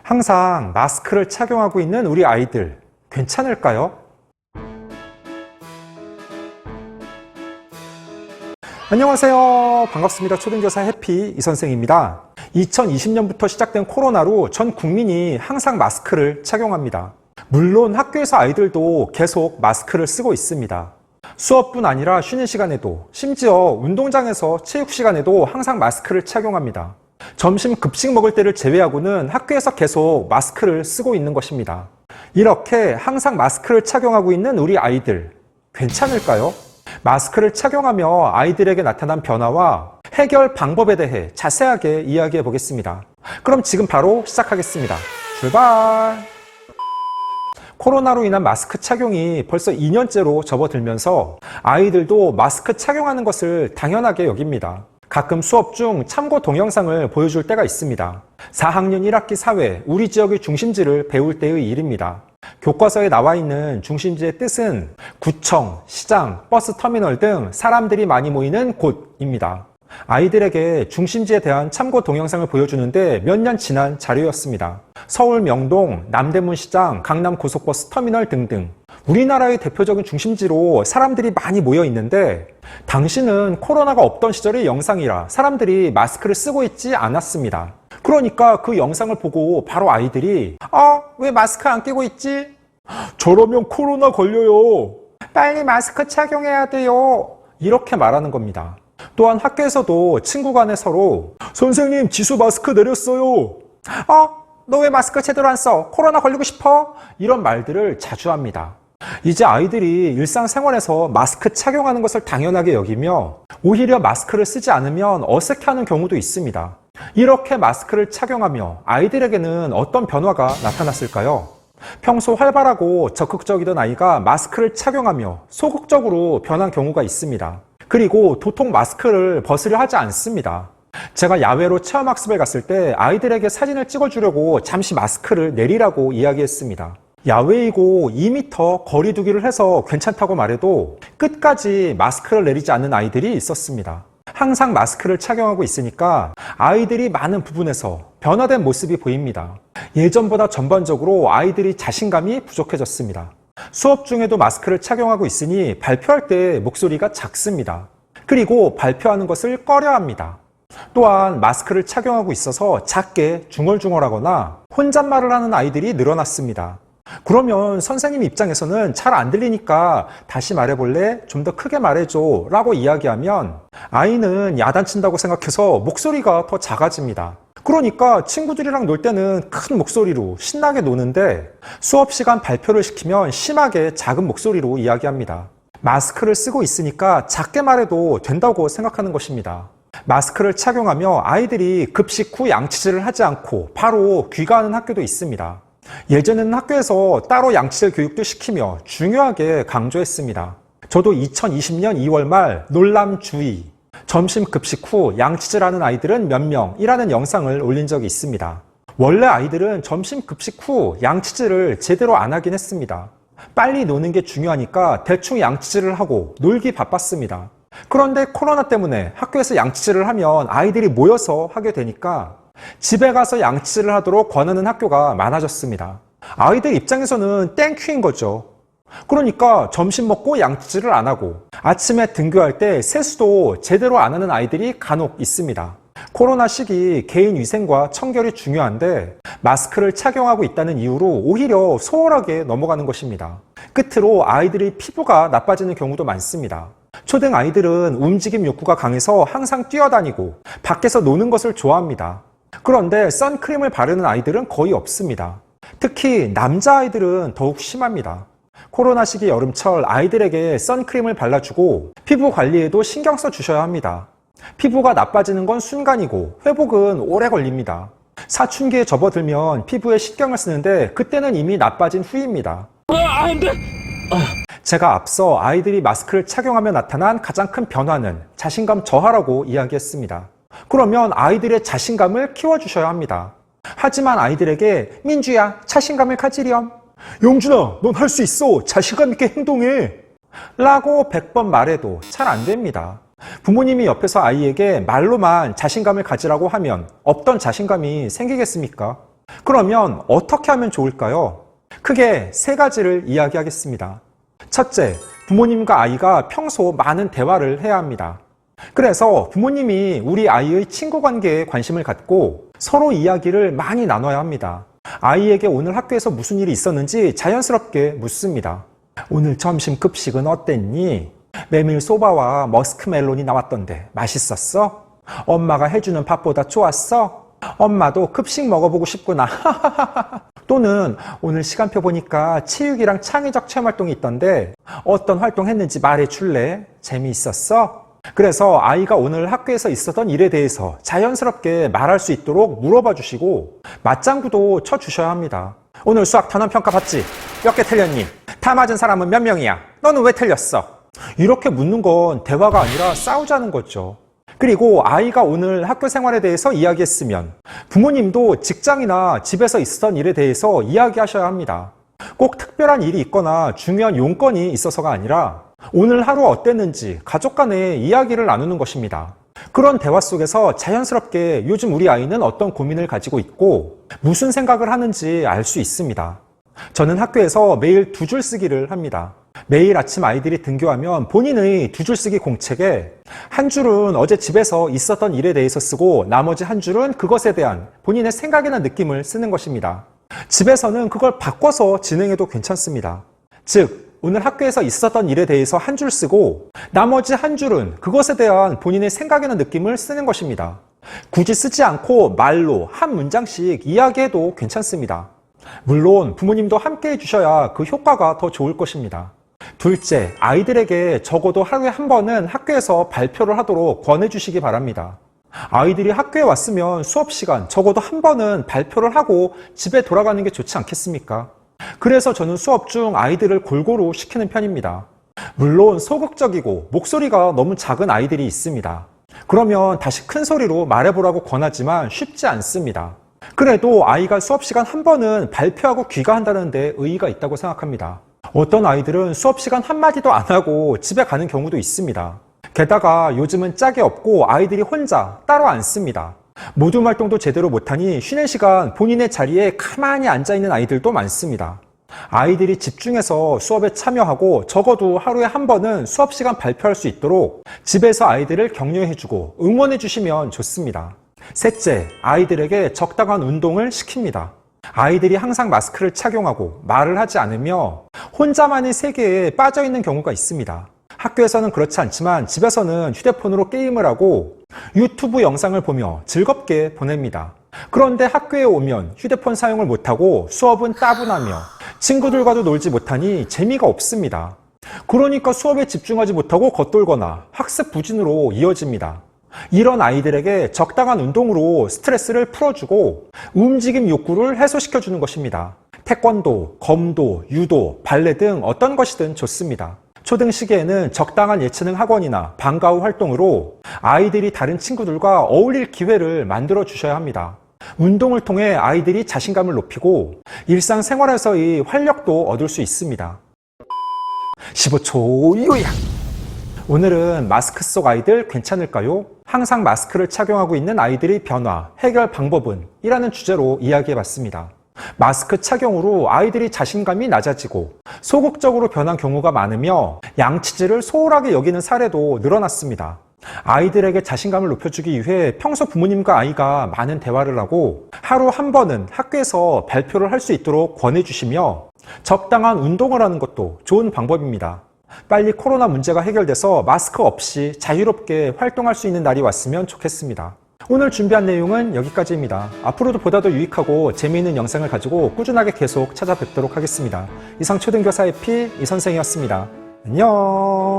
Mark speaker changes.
Speaker 1: 항상 마스크를 착용하고 있는 우리 아이들 괜찮을까요? 안녕하세요. 반갑습니다. 초등교사 해피 이선생입니다. 2020년부터 시작된 코로나로 전 국민이 항상 마스크를 착용합니다. 물론 학교에서 아이들도 계속 마스크를 쓰고 있습니다. 수업뿐 아니라 쉬는 시간에도, 심지어 운동장에서 체육 시간에도 항상 마스크를 착용합니다. 점심 급식 먹을 때를 제외하고는 학교에서 계속 마스크를 쓰고 있는 것입니다. 이렇게 항상 마스크를 착용하고 있는 우리 아이들 괜찮을까요? 마스크를 착용하며 아이들에게 나타난 변화와 해결 방법에 대해 자세하게 이야기해 보겠습니다. 그럼 지금 바로 시작하겠습니다. 출발! 코로나로 인한 마스크 착용이 벌써 2년째로 접어들면서 아이들도 마스크 착용하는 것을 당연하게 여깁니다. 가끔 수업 중 참고 동영상을 보여줄 때가 있습니다. 4학년 1학기 사회, 우리 지역의 중심지를 배울 때의 일입니다. 교과서에 나와 있는 중심지의 뜻은 구청, 시장, 버스터미널 등 사람들이 많이 모이는 곳입니다. 아이들에게 중심지에 대한 참고 동영상을 보여주는데 몇 년 지난 자료였습니다. 서울 명동, 남대문 시장, 강남 고속버스 터미널 등등 우리나라의 대표적인 중심지로 사람들이 많이 모여 있는데 당시는 코로나가 없던 시절의 영상이라 사람들이 마스크를 쓰고 있지 않았습니다. 그러니까 그 영상을 보고 바로 아이들이 왜 마스크 안 끼고 있지? 저러면 코로나 걸려요. 빨리 마스크 착용해야 돼요. 이렇게 말하는 겁니다. 또한 학교에서도 친구 간에 서로 선생님 지수 마스크 내렸어요. 너 왜 마스크 제대로 안 써? 코로나 걸리고 싶어? 이런 말들을 자주 합니다. 이제 아이들이 일상생활에서 마스크 착용하는 것을 당연하게 여기며 오히려 마스크를 쓰지 않으면 어색해하는 경우도 있습니다. 이렇게 마스크를 착용하며 아이들에게는 어떤 변화가 나타났을까요? 평소 활발하고 적극적이던 아이가 마스크를 착용하며 소극적으로 변한 경우가 있습니다. 그리고 도통 마스크를 벗으려 하지 않습니다. 제가 야외로 체험학습을 갔을 때 아이들에게 사진을 찍어주려고 잠시 마스크를 내리라고 이야기했습니다. 야외이고 2m 거리 두기를 해서 괜찮다고 말해도 끝까지 마스크를 내리지 않는 아이들이 있었습니다. 항상 마스크를 착용하고 있으니까 아이들이 많은 부분에서 변화된 모습이 보입니다. 예전보다 전반적으로 아이들이 자신감이 부족해졌습니다. 수업 중에도 마스크를 착용하고 있으니 발표할 때 목소리가 작습니다. 그리고 발표하는 것을 꺼려합니다. 또한 마스크를 착용하고 있어서 작게 중얼중얼하거나 혼잣말을 하는 아이들이 늘어났습니다. 그러면 선생님 입장에서는 잘 안 들리니까 다시 말해볼래? 좀 더 크게 말해줘 라고 이야기하면 아이는 야단친다고 생각해서 목소리가 더 작아집니다. 그러니까 친구들이랑 놀 때는 큰 목소리로 신나게 노는데 수업 시간 발표를 시키면 심하게 작은 목소리로 이야기합니다. 마스크를 쓰고 있으니까 작게 말해도 된다고 생각하는 것입니다. 마스크를 착용하며 아이들이 급식 후 양치질을 하지 않고 바로 귀가하는 학교도 있습니다. 예전에는 학교에서 따로 양치질 교육도 시키며 중요하게 강조했습니다. 저도 2020년 2월 말 놀람 주의, 점심 급식 후 양치질하는 아이들은 몇 명이라는 영상을 올린 적이 있습니다. 원래 아이들은 점심 급식 후 양치질을 제대로 안 하긴 했습니다. 빨리 노는 게 중요하니까 대충 양치질을 하고 놀기 바빴습니다. 그런데 코로나 때문에 학교에서 양치질을 하면 아이들이 모여서 하게 되니까 집에 가서 양치질을 하도록 권하는 학교가 많아졌습니다. 아이들 입장에서는 땡큐인 거죠. 그러니까 점심 먹고 양치질을 안 하고 아침에 등교할 때 세수도 제대로 안 하는 아이들이 간혹 있습니다. 코로나 시기 개인 위생과 청결이 중요한데 마스크를 착용하고 있다는 이유로 오히려 소홀하게 넘어가는 것입니다. 끝으로 아이들의 피부가 나빠지는 경우도 많습니다. 초등 아이들은 움직임 욕구가 강해서 항상 뛰어다니고 밖에서 노는 것을 좋아합니다. 그런데 선크림을 바르는 아이들은 거의 없습니다. 특히 남자아이들은 더욱 심합니다. 코로나 시기 여름철 아이들에게 선크림을 발라주고 피부 관리에도 신경 써주셔야 합니다. 피부가 나빠지는 건 순간이고 회복은 오래 걸립니다. 사춘기에 접어들면 피부에 신경을 쓰는데 그때는 이미 나빠진 후입니다. 안 돼! 제가 앞서 아이들이 마스크를 착용하며 나타난 가장 큰 변화는 자신감 저하라고 이야기했습니다. 그러면 아이들의 자신감을 키워주셔야 합니다. 하지만 아이들에게 민주야 자신감을 가지렴, 영준아 넌 할 수 있어 자신감 있게 행동해 라고 100번 말해도 잘 안 됩니다. 부모님이 옆에서 아이에게 말로만 자신감을 가지라고 하면 없던 자신감이 생기겠습니까? 그러면 어떻게 하면 좋을까요? 크게 세 가지를 이야기하겠습니다. 첫째, 부모님과 아이가 평소 많은 대화를 해야 합니다. 그래서 부모님이 우리 아이의 친구 관계에 관심을 갖고 서로 이야기를 많이 나눠야 합니다. 아이에게 오늘 학교에서 무슨 일이 있었는지 자연스럽게 묻습니다. 오늘 점심 급식은 어땠니? 메밀소바와 머스크멜론이 나왔던데 맛있었어? 엄마가 해주는 밥보다 좋았어? 엄마도 급식 먹어보고 싶구나. 또는 오늘 시간표 보니까 체육이랑 창의적 체험 활동이 있던데 어떤 활동 했는지 말해줄래? 재미있었어? 그래서 아이가 오늘 학교에서 있었던 일에 대해서 자연스럽게 말할 수 있도록 물어봐 주시고 맞장구도 쳐주셔야 합니다. 오늘 수학 단원 평가 봤지? 몇 개 틀렸니? 다 맞은 사람은 몇 명이야? 너는 왜 틀렸어? 이렇게 묻는 건 대화가 아니라 싸우자는 거죠. 그리고 아이가 오늘 학교 생활에 대해서 이야기했으면 부모님도 직장이나 집에서 있었던 일에 대해서 이야기하셔야 합니다. 꼭 특별한 일이 있거나 중요한 용건이 있어서가 아니라 오늘 하루 어땠는지 가족 간에 이야기를 나누는 것입니다. 그런 대화 속에서 자연스럽게 요즘 우리 아이는 어떤 고민을 가지고 있고 무슨 생각을 하는지 알 수 있습니다. 저는 학교에서 매일 2줄 쓰기를 합니다. 매일 아침 아이들이 등교하면 본인의 2줄 쓰기 공책에 한 줄은 어제 집에서 있었던 일에 대해서 쓰고 나머지 한 줄은 그것에 대한 본인의 생각이나 느낌을 쓰는 것입니다. 집에서는 그걸 바꿔서 진행해도 괜찮습니다. 즉, 오늘 학교에서 있었던 일에 대해서 한 줄 쓰고 나머지 한 줄은 그것에 대한 본인의 생각이나 느낌을 쓰는 것입니다. 굳이 쓰지 않고 말로 한 문장씩 이야기해도 괜찮습니다. 물론 부모님도 함께 해주셔야 그 효과가 더 좋을 것입니다. 둘째, 아이들에게 적어도 하루에 한 번은 학교에서 발표를 하도록 권해주시기 바랍니다. 아이들이 학교에 왔으면 수업 시간 적어도 한 번은 발표를 하고 집에 돌아가는 게 좋지 않겠습니까? 그래서 저는 수업 중 아이들을 골고루 시키는 편입니다. 물론 소극적이고 목소리가 너무 작은 아이들이 있습니다. 그러면 다시 큰 소리로 말해보라고 권하지만 쉽지 않습니다. 그래도 아이가 수업 시간 한 번은 발표하고 귀가한다는 데 의의가 있다고 생각합니다. 어떤 아이들은 수업 시간 한마디도 안 하고 집에 가는 경우도 있습니다. 게다가 요즘은 짝이 없고 아이들이 혼자 따로 앉습니다. 모둠 활동도 제대로 못하니 쉬는 시간 본인의 자리에 가만히 앉아있는 아이들도 많습니다. 아이들이 집중해서 수업에 참여하고 적어도 하루에 한 번은 수업 시간 발표할 수 있도록 집에서 아이들을 격려해주고 응원해주시면 좋습니다. 셋째, 아이들에게 적당한 운동을 시킵니다. 아이들이 항상 마스크를 착용하고 말을 하지 않으며 혼자만의 세계에 빠져있는 경우가 있습니다. 학교에서는 그렇지 않지만 집에서는 휴대폰으로 게임을 하고 유튜브 영상을 보며 즐겁게 보냅니다. 그런데 학교에 오면 휴대폰 사용을 못하고 수업은 따분하며 친구들과도 놀지 못하니 재미가 없습니다. 그러니까 수업에 집중하지 못하고 겉돌거나 학습 부진으로 이어집니다. 이런 아이들에게 적당한 운동으로 스트레스를 풀어주고 움직임 욕구를 해소시켜주는 것입니다. 태권도, 검도, 유도, 발레 등 어떤 것이든 좋습니다. 초등 시기에는 적당한 예체능 학원이나 방과 후 활동으로 아이들이 다른 친구들과 어울릴 기회를 만들어 주셔야 합니다. 운동을 통해 아이들이 자신감을 높이고 일상생활에서의 활력도 얻을 수 있습니다. 15초 요약! 오늘은 마스크 속 아이들 괜찮을까요? 항상 마스크를 착용하고 있는 아이들의 변화, 해결 방법은? 이라는 주제로 이야기해봤습니다. 마스크 착용으로 아이들이 자신감이 낮아지고 소극적으로 변한 경우가 많으며 양치질을 소홀하게 여기는 사례도 늘어났습니다. 아이들에게 자신감을 높여주기 위해 평소 부모님과 아이가 많은 대화를 하고 하루 한 번은 학교에서 발표를 할 수 있도록 권해주시며 적당한 운동을 하는 것도 좋은 방법입니다. 빨리 코로나 문제가 해결돼서 마스크 없이 자유롭게 활동할 수 있는 날이 왔으면 좋겠습니다. 오늘 준비한 내용은 여기까지입니다. 앞으로도 보다 더 유익하고 재미있는 영상을 가지고 꾸준하게 계속 찾아뵙도록 하겠습니다. 이상 초등교사의 피 이선생이었습니다. 안녕.